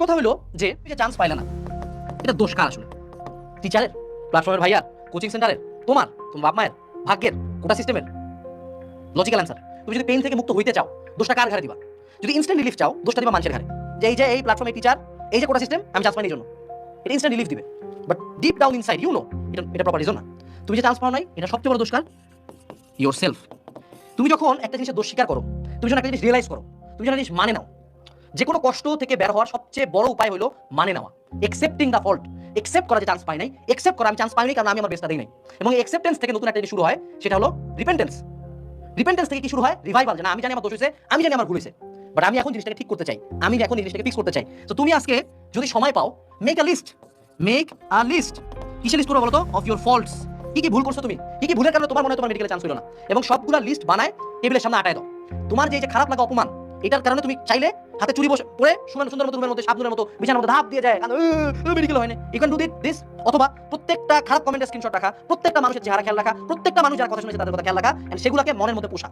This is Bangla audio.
কথা হলো যে তুমি যে চান্স পাইলে না, এটা দোষ কার আসলে? টিচারের, প্ল্যাটফর্মের ভাইয়ার, কোচিং সেন্টারের, তোমার বাপ মায়ের, ভাগ্যের, কোটা সিস্টেমের? Logical answer. তুমি যদি পেইন থেকে মুক্ত হইতে চাও, দোষটা কার ঘাড়ে দিবা? যদি ইনস্ট্যান্ট রিলিফ চাও, দোষটা দিবা মানুষের ঘাড়ে, যে এই প্ল্যাটফর্মে টিচার, এই যে কোটা সিস্টেম, আমি চান্স পাইনি এই জন্য। এটা ইনস্ট্যান্ট রিলিফ দিবে, but deep down inside you know এটা প্রপার রিজন না। তুমি যে চান্স পাও নাই, এটা সবচেয়ে বড় দোষ কার? Your self. তুমি যখন একটা জিনিসের দোষ স্বীকার করো, তুমি যখন একটা জিনিস রিয়েলাইজ করো, তুমি যখন জিনিস মানে নাও, যে কোনো কষ্ট থেকে বের হওয়ার সবচেয়ে বড় উপায় হলো মানে নেওয়া, একসেপ্টিং দ্য ফল্ট। একসেপ্ট করা যে চান্স পাই নাই, একসেপ্ট করা আমি চান্স পাইনি কারণ আমি আমার বেস্টটা দিই নাই। এবং এই একসেপ্টেন্স থেকে নতুন একটা জিনিস শুরু হয়, সেটা হলো রিপেন্টেন্স। রিপেন্টেন্স থেকে কি শুরু হয়? রিভাইভাল, যে না আমি জানি আমার দোষ হয়েছে, আমি জানি আমার ভুল হয়েছে, বাট আমি এখন জিনিসটাকে ঠিক করতে চাই, আমি এখন জিনিসটাকে ফিক্স করতে চাই। তো তুমি আজকে যদি সময় পাও, make a list, make a list. কিসের লিস্ট করো বলো তো? Of your faults. কি কি ভুল করছো তুমি, কি কি ভুলের কারণে তোমার মনে হয় তোমার মেডিকেলে চান্স হলো না, এবং সবগুলা লিস্ট বানায় টেবিলের সামনে আটায় দাও। তোমার যে খারাপ লাগা, অপমান, এটার কারণে তুমি চাইলে হাতে চুরি বসে পড়ে সুন্দর মতো রুমের মধ্যে সাবধানের মতো বিছানার মধ্যে ধাপ দিয়ে যায়, মেডিকেল হয় না, ইউ ক্যান ডু দিস। অথবা প্রত্যেকটা খারাপ কমেন্টের স্ক্রিনশট রাখা, প্রত্যেকটা মানুষের চেহারা খেয়াল রাখা, প্রত্যেকটা মানুষ যারা কথা শুনেছে তাদের কথা খেয়াল রাখা, এন্ড সেগুলোকে মনের মধ্যে পোষা।